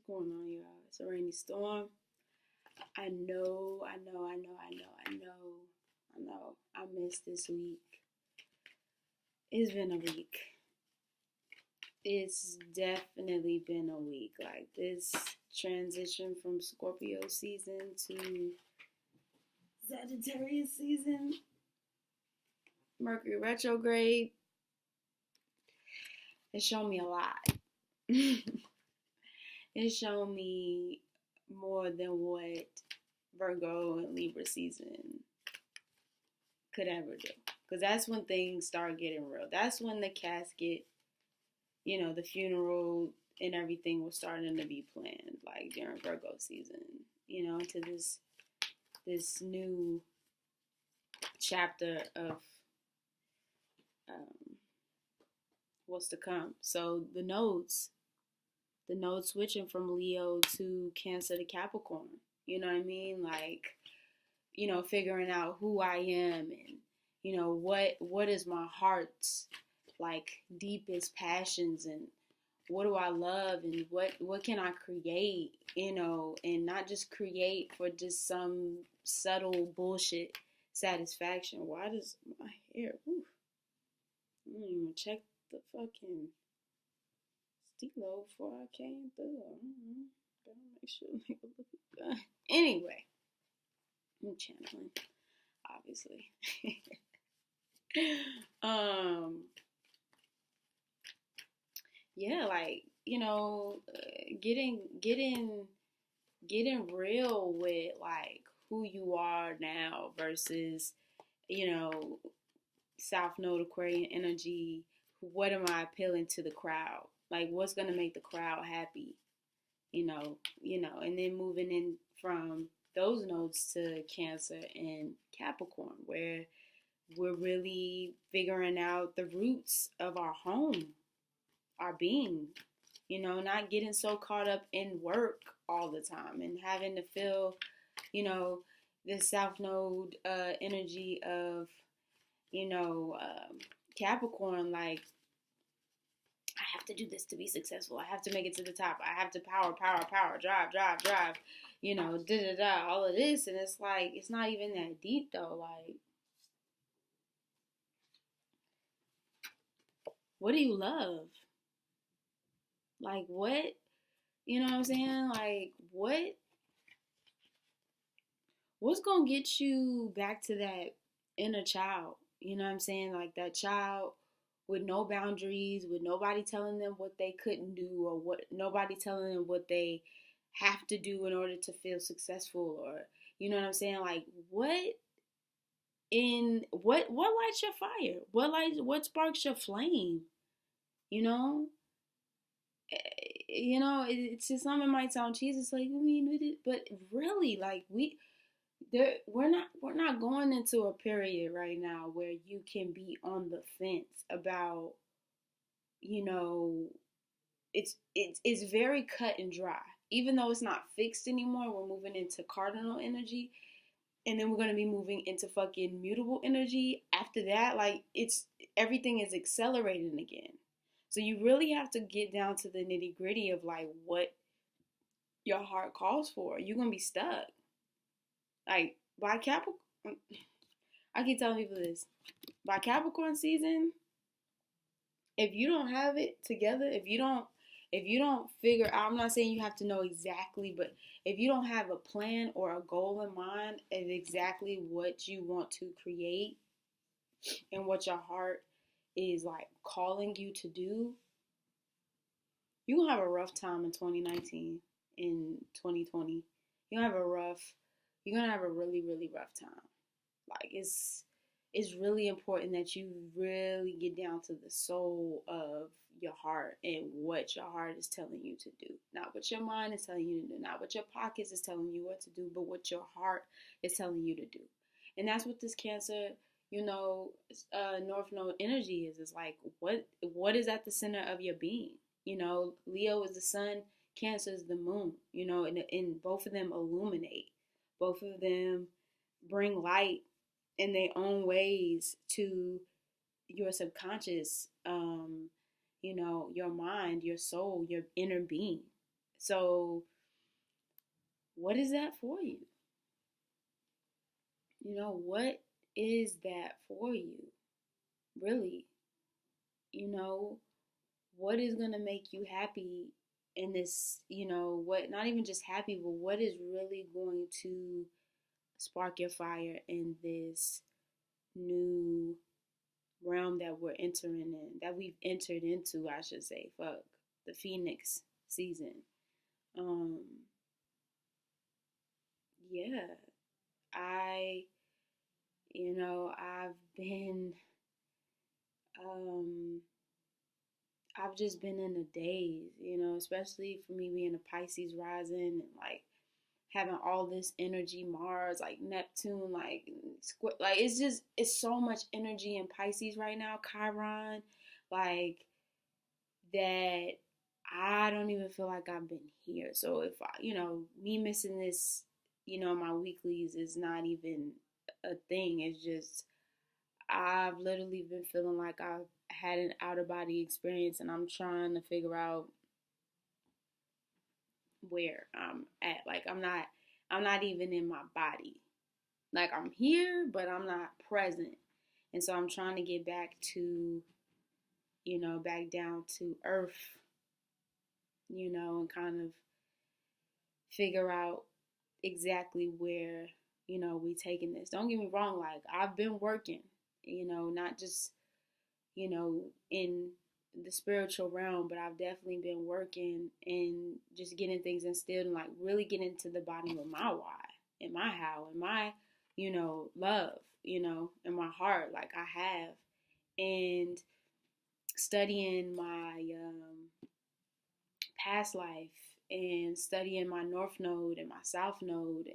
going on, y'all? It's a rainy storm. I know. I missed this week. It's been a week. It's definitely been a week. Like this transition from Scorpio season to Sagittarius season, Mercury retrograde, it's shown me a lot. It's shown me more than what Virgo and Libra season could ever do. Because that's when things start getting real. That's when the casket, the funeral and everything was starting to be planned, like during Virgo season, into this new chapter of what's to come. So the nodes switching from Leo to Cancer to Capricorn. You know what I mean? Like, figuring out who I am and, what is my heart's like deepest passions and what do I love and what can I create, and not just create for just some subtle bullshit satisfaction. Why does my hair, I didn't even check the fucking stilo before I came through. Gotta make sure nigga look good. Anyway, I'm channeling, obviously. Yeah, like, getting real with like who you are now versus, South Node Aquarian energy. What am I appealing to the crowd? Like, what's gonna make the crowd happy? And then moving in from those nodes to Cancer and Capricorn, where we're really figuring out the roots of our home, our being, not getting so caught up in work all the time and having to feel, the South Node energy of, Capricorn, like, I have to do this to be successful. I have to make it to the top. I have to power, drive, all of this. And it's like, it's not even that deep though. Like, what do you love? Like, what, you know what I'm saying? Like, what's going to get you back to that inner child? You know what I'm saying? Like that child with no boundaries, with nobody telling them what they couldn't do or nobody telling them what they have to do in order to feel successful, or, you know what I'm saying? Like, what lights your fire? What sparks your flame? It's just, something might sound cheesy. It's like, but really, like, we're not going into a period right now where you can be on the fence about, it's very cut and dry. Even though it's not fixed anymore, we're moving into cardinal energy, and then we're going to be moving into fucking mutable energy after that. Like, everything is accelerating again. So you really have to get down to the nitty gritty of like what your heart calls for. You're going to be stuck. Like, by Capricorn, I keep telling people this. By Capricorn season, if you don't have it together, if you don't figure out, I'm not saying you have to know exactly, but if you don't have a plan or a goal in mind of exactly what you want to create and what your heart is like calling you to do, you're going to have a rough time in 2019, in 2020. You're going to have a really, really rough time. Like, it's really important that you really get down to the soul of your heart and what your heart is telling you to do. Not what your mind is telling you to do. Not what your pockets is telling you what to do, but what your heart is telling you to do. And that's what this Cancer, North Node energy is. It's like, what is at the center of your being? Leo is the sun, Cancer is the moon, and both of them illuminate. Both of them bring light in their own ways to your subconscious, your mind, your soul, your inner being. So, what is that for you? What is that for you? Really? You know, what is going to make you happy in this, what, not even just happy, but what is really going to spark your fire in this new realm that we're entering in, that we've entered into, I should say. Fuck, the Phoenix season. Um, yeah, I, I've been, um, I've just been in a daze, especially for me being a Pisces rising and like having all this energy, Mars, like Neptune, like it's so much energy in Pisces right now, Chiron, like that I don't even feel like I've been here. So if I, me missing this, my weeklies is not even a thing. It's just I've literally been feeling like I've had an out of body experience, and I'm trying to figure out where I'm at. Like I'm not even in my body. Like I'm here, but I'm not present. And so I'm trying to get back to, back down to earth, and kind of figure out exactly where, we taking this. Don't get me wrong, like I've been working, not just, in the spiritual realm, but I've definitely been working and just getting things instilled and like really getting to the bottom of my why and my how and my, love, in my heart, like I have. And studying my past life and studying my north node and my south node,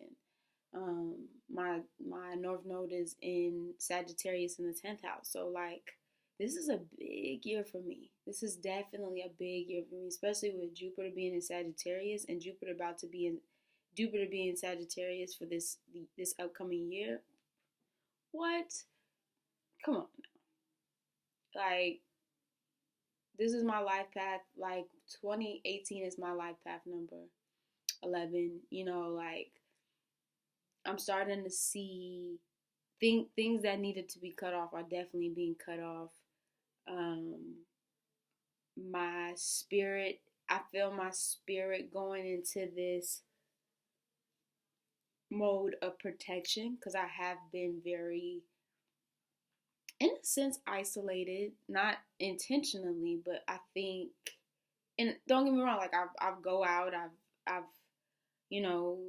and my north node is in Sagittarius in the 10th house. So like this is a big year for me. This is definitely a big year for me, especially with Jupiter being in Sagittarius and Jupiter being in Sagittarius for this upcoming year. What? Come on. Like this is my life path. Like 2018 is my life path number 11. Like I'm starting to see things that needed to be cut off are definitely being cut off. My spirit, I feel my spirit going into this mode of protection because I have been very, in a sense, isolated, not intentionally, but I think, and don't get me wrong, like I've go out, I've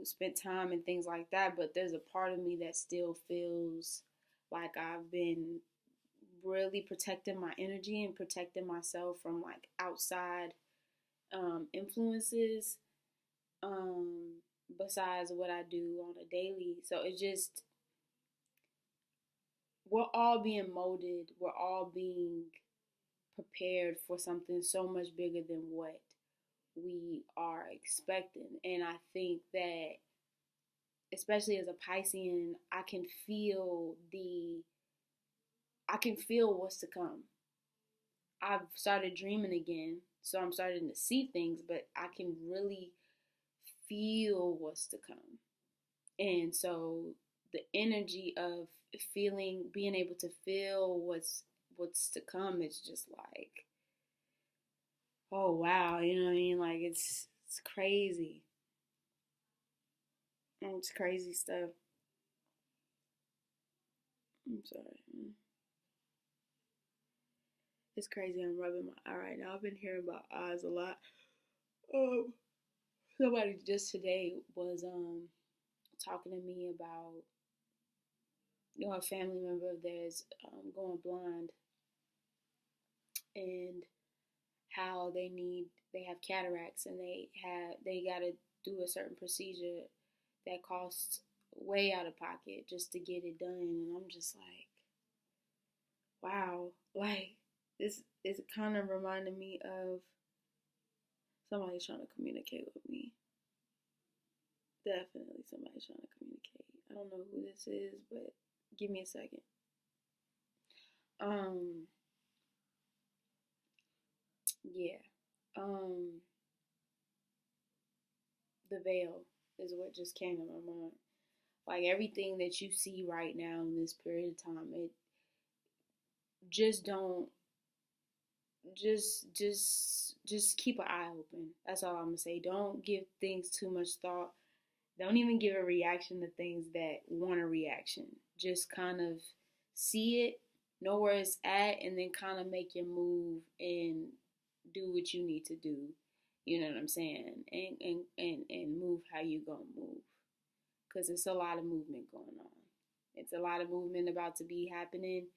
spent time and things like that, but there's a part of me that still feels like I've been really protecting my energy and protecting myself from like outside influences, besides what I do on a daily. So it's just, we're all being molded, we're all being prepared for something so much bigger than what we are expecting. And I think that, especially as a Piscean, I can feel what's to come. I've started dreaming again, so I'm starting to see things, but I can really feel what's to come. And so the energy of being able to feel what's to come is just like, oh wow, you know what I mean? Like it's crazy. It's crazy stuff. I'm sorry. It's crazy. I'm rubbing my eye right now. I've been hearing about eyes a lot. Um, Somebody just today was talking to me about, a family member of theirs going blind, and how they have cataracts, and they got to do a certain procedure that costs way out of pocket just to get it done. And I'm just like, wow, like this is kind of reminding me of somebody trying to communicate with me. Definitely somebody trying to communicate. I don't know who this is, but give me a second. Um, yeah. Um, The veil is what just came to my mind. Like everything that you see right now in this period of time, it just don't just keep an eye open. That's all I'm gonna say. Don't give things too much thought. Don't even give a reaction to things that want a reaction. Just kind of see it, know where it's at, and then kind of make your move and do what you need to do. You know what I'm saying? And move how you gonna move. Cause it's a lot of movement going on. It's a lot of movement about to be happening.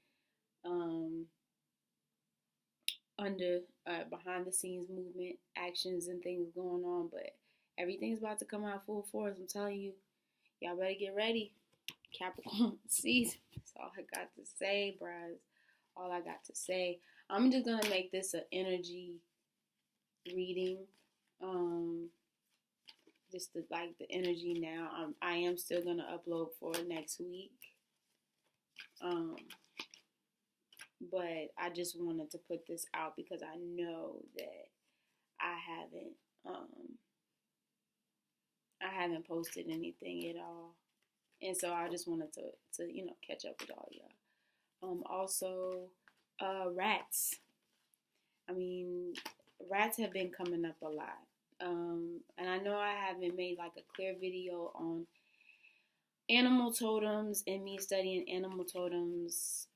Um, under behind the scenes movement, actions and things going on, but everything's about to come out full force. I'm telling you, y'all better get ready. Capricorn season. That's all I got to say, bros. All I got to say. I'm just gonna make this an energy reading. Just like the energy now. I am still gonna upload for next week. But I just wanted to put this out because I know that I haven't posted anything at all, and so I just wanted to catch up with all y'all. Also, rats. I mean, rats have been coming up a lot, and I know I haven't made like a clear video on animal totems and me studying animal totems.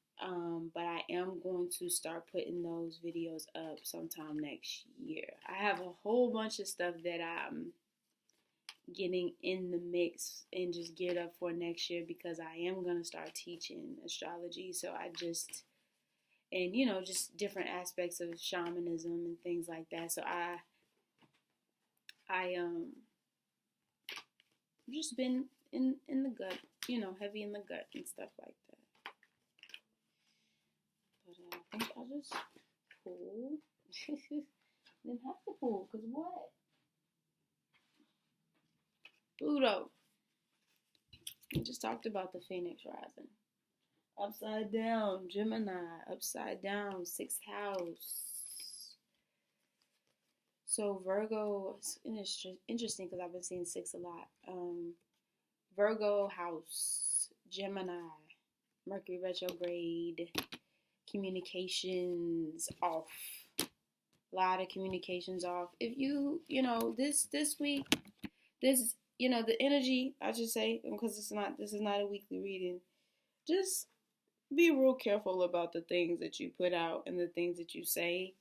But I am going to start putting those videos up sometime next year. I have a whole bunch of stuff that I'm getting in the mix and just geared up for next year because I am going to start teaching astrology. So just different aspects of shamanism and things like that. So I just been in the gut, heavy in the gut and stuff like that. But I think I'll just pull. Didn't have to pull, because what? Pluto. We just talked about the Phoenix rising. Upside down, Gemini. Upside down, 6th house. So Virgo, it's interesting because I've been seeing 6 a lot. Virgo house, Gemini, Mercury retrograde, communications off. A lot of communications off. If this week, the energy, I should say, because this is not a weekly reading, just be real careful about the things that you put out and the things that you say.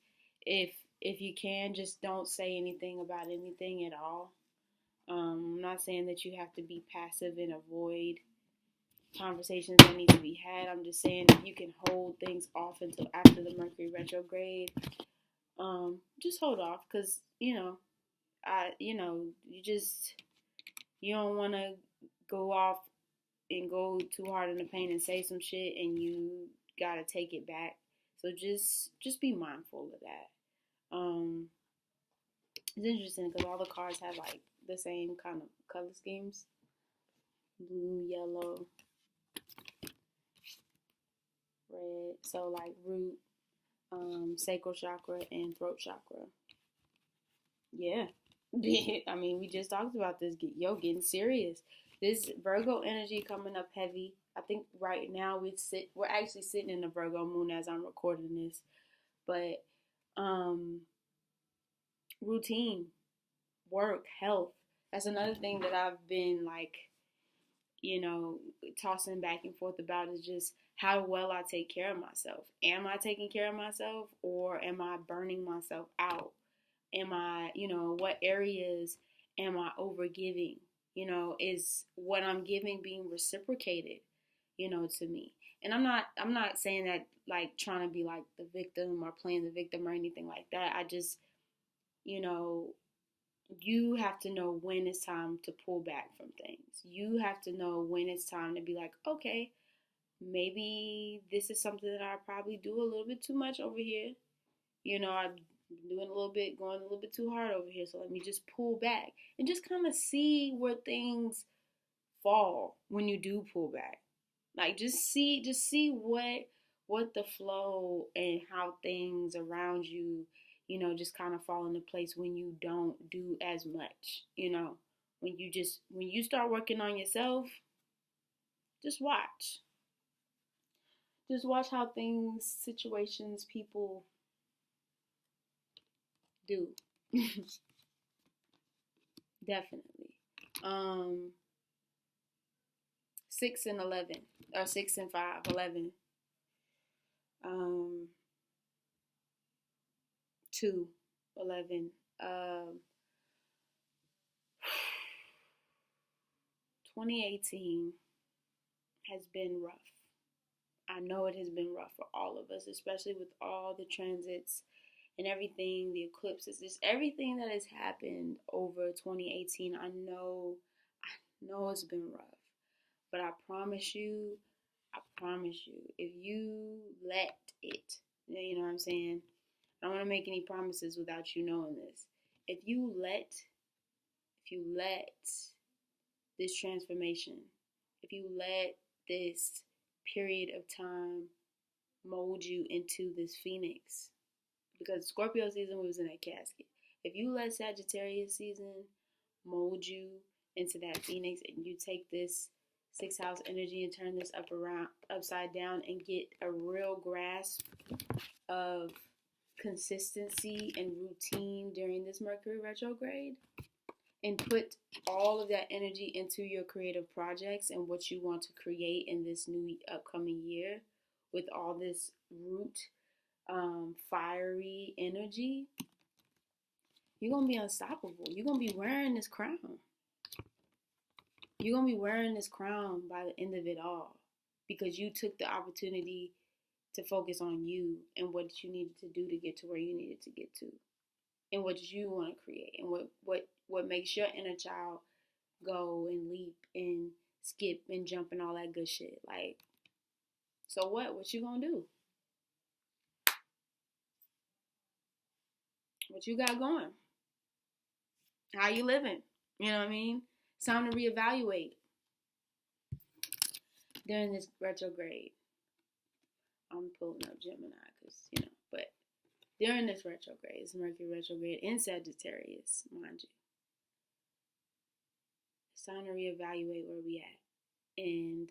If you can, just don't say anything about anything at all. I'm not saying that you have to be passive and avoid conversations that need to be had. I'm just saying if you can hold things off until after the Mercury retrograde, just hold off, because you don't want to go off and go too hard in the paint and say some shit and you gotta take it back. So just be mindful of that. It's interesting because all the cards have like the same kind of color schemes: blue, yellow, red. So like root, sacral chakra, and throat chakra. Yeah. I mean, we just talked about this. Getting serious. This Virgo energy coming up heavy. I think right now we're actually sitting in the Virgo moon as I'm recording this. But routine, work, health. That's another thing that I've been like, tossing back and forth about, is just how well I take care of myself. Am I taking care of myself, or am I burning myself out? Am I, what areas am I over giving? Is what I'm giving being reciprocated, to me? And I'm not saying that like trying to be like the victim or playing the victim or anything like that. I just, you have to know when it's time to pull back from things. You have to know when it's time to be like, okay, maybe this is something that I probably do a little bit too much over here. I'm doing going a little bit too hard over here. So let me just pull back and just kind of see where things fall when you do pull back. Like just see what the flow and how things around you, just kind of fall into place when you don't do as much, when you start working on yourself, just watch. Just watch how things, situations, people do. Definitely. 6 and 11, or 6 and 5, 11. 2, 11. 2018 has been rough. I know it has been rough for all of us, especially with all the transits and everything, the eclipses, just everything that has happened over 2018. I know it's been rough. But I promise you, if you let it, you know what I'm saying? I don't want to make any promises without you knowing this. If you let this transformation, if you let this period of time mold you into this phoenix, because Scorpio season was in that casket. If you let Sagittarius season mold you into that phoenix, and you take this 6th house energy and turn this upside down, and get a real grasp of consistency and routine during this Mercury retrograde, and put all of that energy into your creative projects and what you want to create in this new upcoming year, with all this root, fiery energy, you're going to be unstoppable. You're going to be wearing this crown. You're going to be wearing this crown by the end of it all, because you took the opportunity to focus on you and what you needed to do to get to where you needed to get to, and what you want to create, and what makes your inner child go and leap and skip and jump and all that good shit. Like, so what you gonna do? What you got going? How you living? You know what I mean? It's time to reevaluate during this retrograde. I'm pulling up Gemini because, but during this retrograde, it's Mercury retrograde in Sagittarius, mind you. It's time to reevaluate where we at and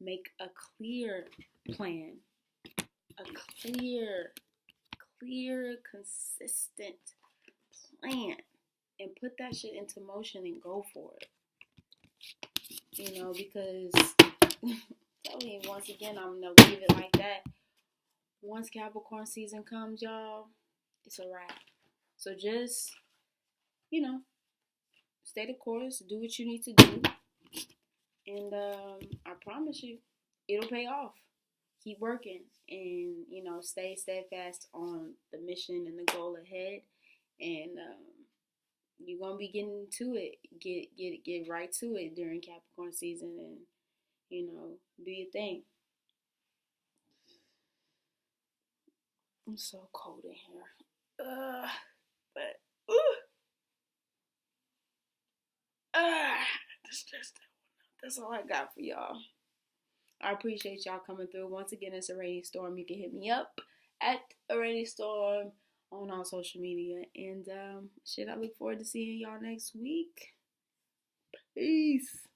make a clear plan, a clear, consistent plan, and put that shit into motion and go for it. Because tell me, once again, I'm gonna leave it like that. Once Capricorn season comes, y'all, it's a wrap. So just, stay the course, do what you need to do, and I promise you, it'll pay off. Keep working, and stay steadfast on the mission and the goal ahead, and you're gonna be getting to it. Get right to it during Capricorn season, and do your thing. I'm so cold in here, that's all I got for y'all. I appreciate y'all coming through. Once again, it's a Rainy Storm. You can hit me up at a Rainy Storm on all social media. And I look forward to seeing y'all next week. Peace.